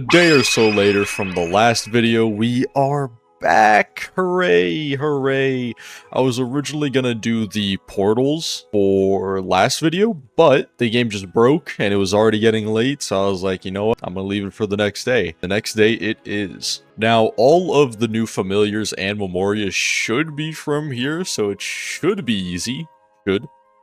day or so later from the last video, we are back. Hooray, hooray. I was originally gonna do the portals for last video, but the game just broke and it was already getting late, so I was like, you know what, I'm gonna leave it for the next day. The next day it is. Now, all of the new familiars and memorias should be from here, so it should be easy.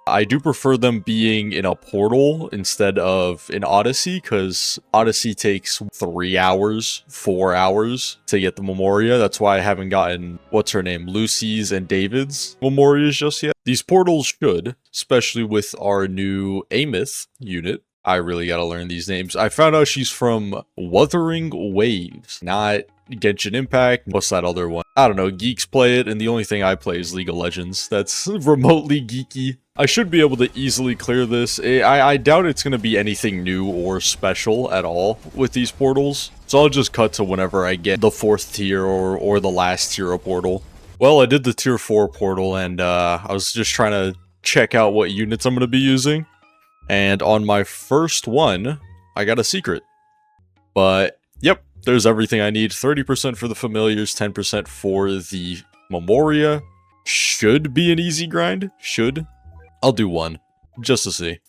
I do prefer them being in a portal instead of in Odyssey, because Odyssey takes 3 hours, 4 hours to get the Memoria. That's why I haven't gotten, what's her name, Lucy's and David's Memorias just yet. These portals should, especially with our new Ameth unit. I really gotta learn these names. I found out she's from Wuthering Waves, not Genshin Impact. What's that other one? I don't know. Geeks play it, and the only thing I play is League of Legends. That's remotely geeky. I should be able to easily clear this. I doubt it's going to be anything new or special at all with these portals. So I'll just cut to whenever I get the 4th tier or the last tier of portal. Well, I did the tier 4 portal, and I was just trying to check out what units I'm going to be using. And on my first one, I got a secret. But, yep, there's everything I need. 30% for the familiars, 10% for the Memoria. Should be an easy grind. Should. I'll do one, just to see.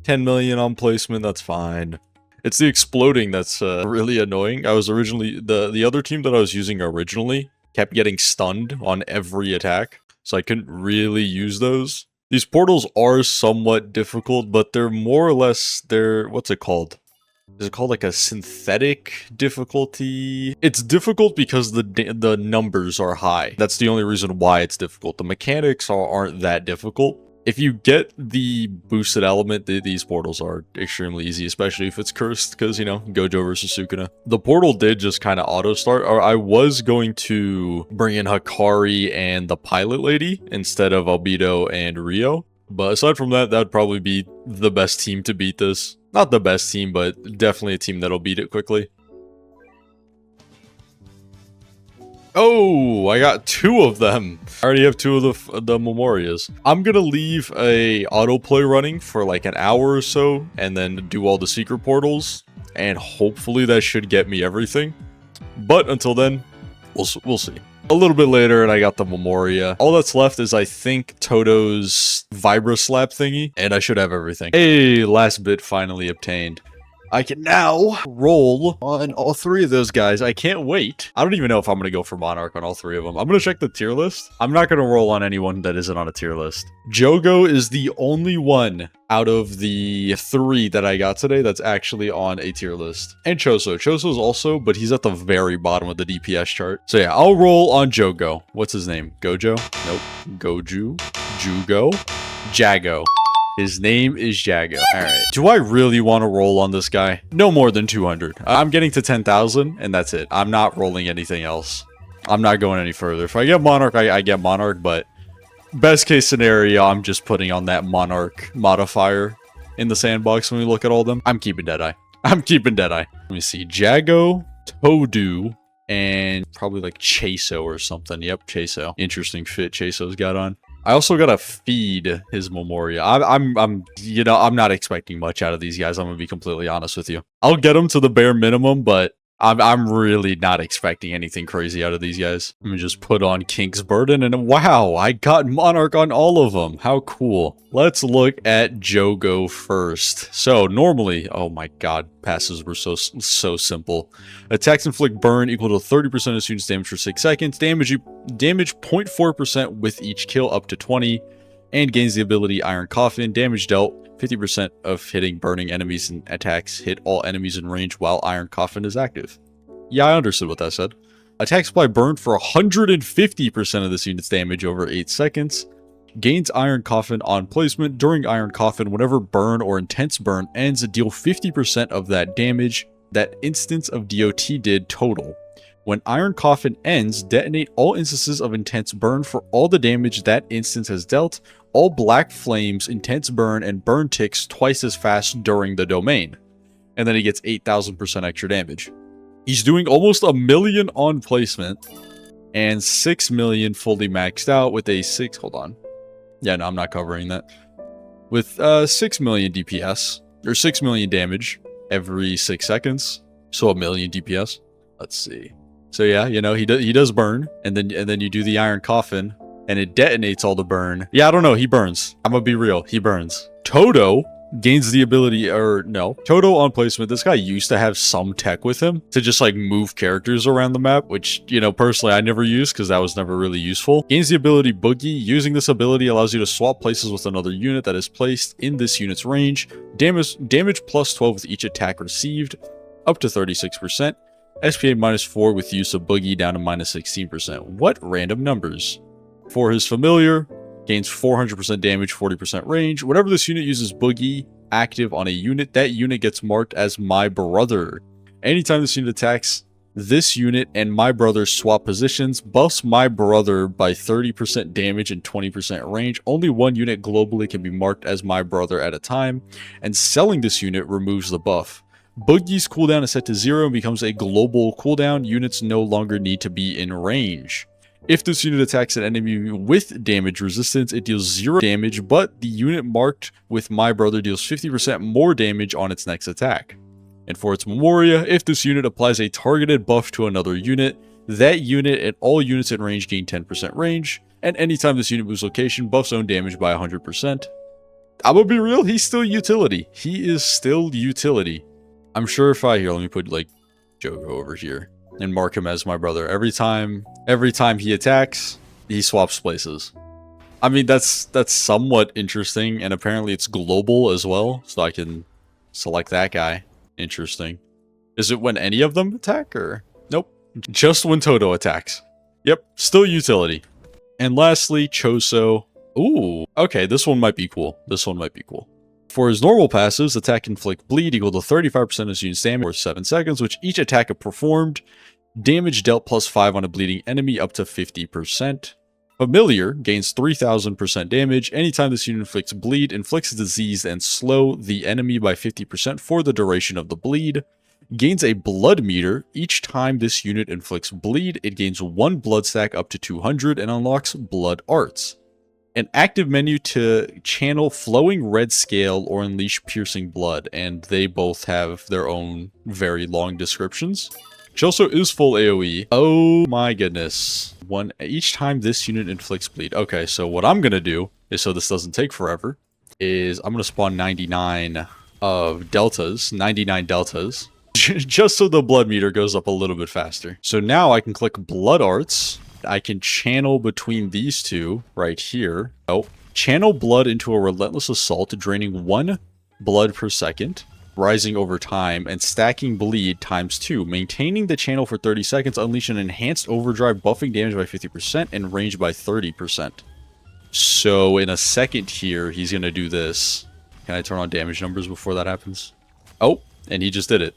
10 million on placement, that's fine. It's the exploding that's really annoying. I was originally, the other team that I was using originally kept getting stunned on every attack, so I couldn't really use those. These portals are somewhat difficult, but they're more or less, what's it called? Is it called like a synthetic difficulty? It's difficult because the numbers are high. That's the only reason why it's difficult. The mechanics aren't that difficult. If you get the boosted element, these portals are extremely easy, especially if it's cursed, because, you know, Gojo versus Sukuna. The portal did just kind of auto-start, or I was going to bring in Hikari and the pilot lady instead of Albedo and Rio. But aside from that, that'd probably be the best team to beat this. Not the best team, but definitely a team that'll beat it quickly. Oh, I got 2 of them. I already have 2 of the Memorias. I'm gonna leave a autoplay running for like an hour or so, and then do all the secret portals, and hopefully that should get me everything. But until then, we'll see. A little bit later, and I got the Memoria. All that's left is, I think, Toto's Vibra Slap thingy, and I should have everything. Hey, last bit finally obtained. I can now roll on all 3 of those guys. I can't wait. I don't even know if I'm going to go for Monarch on all 3 of them. I'm going to check the tier list. I'm not going to roll on anyone that isn't on a tier list. Jogo is the only one out of the 3 that I got today that's actually on a tier list. And Choso. Choso's also, but he's at the very bottom of the DPS chart. So yeah, I'll roll on Jogo. What's his name? Gojo? Nope. Goju? Jugo? Jago. His name is Jago. Alright. Do I really want to roll on this guy? No more than 200. I'm getting to 10,000, and that's it. I'm not rolling anything else. I'm not going any further. If I get Monarch, I get Monarch, but best case scenario, I'm just putting on that Monarch modifier in the sandbox when we look at all of them. I'm keeping Deadeye. I'm keeping Deadeye. Let me see. Jago, Todo, and probably like Choso or something. Yep, Choso. Interesting fit Choso's got on. I also gotta feed his Memoria. You know, I'm not expecting much out of these guys. I'm gonna be completely honest with you. I'll get them to the bare minimum, but I'm really not expecting anything crazy out of these guys. Let me just put on Kink's Burden, and wow, I got Monarch on all of them. How cool. Let's look at Jogo first. So normally, oh my god, passes were so simple. Attacks inflict burn equal to 30% of student's damage for 6 seconds. Damage 0.4% with each kill up to 20. And gains the ability Iron Coffin. Damage dealt 50% of hitting burning enemies and attacks hit all enemies in range while Iron Coffin is active. Yeah, I understood what that said. Attacks apply burn for 150% of this unit's damage over 8 seconds. Gains Iron Coffin on placement. During Iron Coffin, whenever burn or intense burn ends, deal 50% of that damage that instance of DOT did total. When Iron Coffin ends, detonate all instances of intense burn for all the damage that instance has dealt. All black flames, intense burn, and burn ticks twice as fast during the domain. And then he gets 8,000% extra damage. He's doing almost 1 million on placement. And 6 million fully maxed out with a 6... Hold on. Yeah, no, I'm not covering that. With 6 million DPS, or 6 million damage every 6 seconds. So 1,000,000 DPS. Let's see. So yeah, you know, he does burn, and then you do the iron coffin, and it detonates all the burn. Yeah, I don't know, he burns. I'm gonna be real, he burns. Toto gains the ability, or no, Toto on placement, this guy used to have some tech with him to just like move characters around the map, which, you know, personally I never used because that was never really useful. Gains the ability Boogie. Using this ability allows you to swap places with another unit that is placed in this unit's range. Damage plus 12 with each attack received, up to 36%. SPA -4 with use of Boogie down to -16%. What random numbers? For his familiar, gains 400% damage, 40% range. Whenever this unit uses Boogie active on a unit, that unit gets marked as My Brother. Anytime this unit attacks, this unit and My Brother swap positions, buffs My Brother by 30% damage and 20% range. Only one unit globally can be marked as My Brother at a time, and selling this unit removes the buff. Boogie's cooldown is set to 0 and becomes a global cooldown. Units no longer need to be in range. If this unit attacks an enemy with damage resistance, it deals 0 damage, but the unit marked with My Brother deals 50% more damage on its next attack. And for its Memoria, if this unit applies a targeted buff to another unit, that unit and all units in range gain 10% range, and anytime this unit moves location, buffs own damage by 100%. I'm gonna be real, he's still utility. He is still utility. I'm sure if I, here, let me put like Jogo over here and mark him as My Brother. Every time he attacks, he swaps places. I mean, that's somewhat interesting, and apparently it's global as well, so I can select that guy. Interesting. Is it when any of them attack, or? Nope. Just when Toto attacks. Yep, still utility. And lastly, Choso. Ooh, okay, this one might be cool. This one might be cool. For his normal passives, attack inflict bleed equal to 35% of his unit's damage for 7 seconds, which each attack performed. Damage dealt plus 5 on a bleeding enemy up to 50%. Familiar gains 3000% damage. Anytime this unit inflicts bleed, inflicts disease and slow the enemy by 50% for the duration of the bleed. Gains a blood meter. Each time this unit inflicts bleed, it gains 1 blood stack up to 200 and unlocks blood arts. An active menu to channel flowing red scale or unleash piercing blood, and they both have their own very long descriptions. Choso is full AoE. Oh my goodness. Each time this unit inflicts bleed. Okay, so what I'm gonna do is, so this doesn't take forever, is I'm gonna spawn 99 of deltas, 99 deltas, just so the blood meter goes up a little bit faster. So now I can click blood arts. I can channel between these two right here. Oh, channel blood into a relentless assault, draining 1 blood per second, rising over time, and stacking bleed ×2. Maintaining the channel for 30 seconds, unleash an enhanced overdrive, buffing damage by 50% and range by 30%. So in a second here, he's going to do this. Can I turn on damage numbers before that happens? Oh, and he just did it.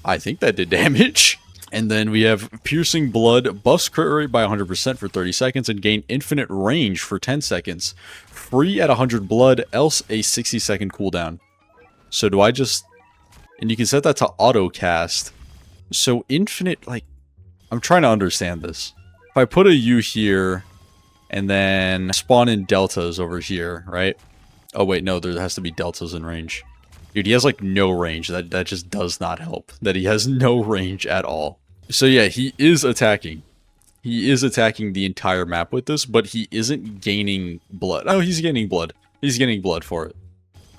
I think that did damage. And then we have Piercing Blood, buffs crit rate by 100% for 30 seconds and gain infinite range for 10 seconds. Free at 100 blood, else a 60-second cooldown. So do I just... And you can set that to auto cast. So infinite, like... I'm trying to understand this. If I put a U here, and then spawn in deltas over here, right? Oh wait, no, there has to be deltas in range. Dude, he has like no range. That just does not help. That he has no range at all. So yeah, he is attacking. He is attacking the entire map with this, but he isn't gaining blood. Oh, he's gaining blood. He's getting blood for it.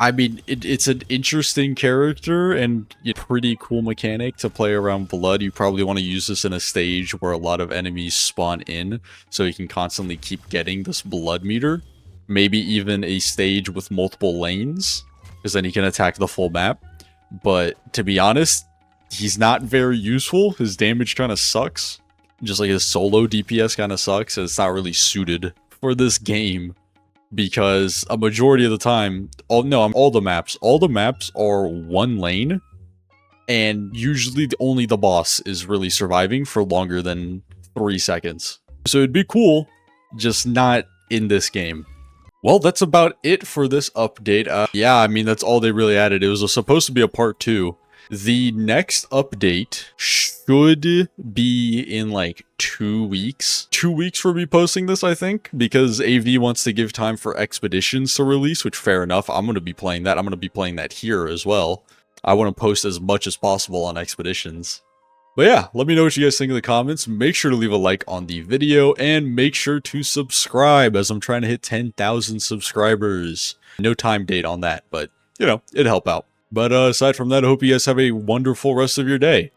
I mean, it's an interesting character and a pretty cool mechanic to play around blood. You probably want to use this in a stage where a lot of enemies spawn in, so you can constantly keep getting this blood meter. Maybe even a stage with multiple lanes, because then he can attack the full map. But to be honest, he's not very useful. His damage kind of sucks. Just like his solo DPS kind of sucks. And it's not really suited for this game. Because a majority of the time, all the maps are one lane. And usually only the boss is really surviving for longer than 3 seconds. So it'd be cool, just not in this game. Well, that's about it for this update. Yeah, I mean, that's all they really added. It was supposed to be a part 2. The next update should be in like 2 weeks. 2 weeks for me posting this, I think, because AV wants to give time for expeditions to release, which fair enough. I'm going to be playing that. I'm going to be playing that here as well. I want to post as much as possible on expeditions. But yeah, let me know what you guys think in the comments. Make sure to leave a like on the video and make sure to subscribe as I'm trying to hit 10,000 subscribers. No time date on that, but you know, it'd help out. But aside from that, I hope you guys have a wonderful rest of your day.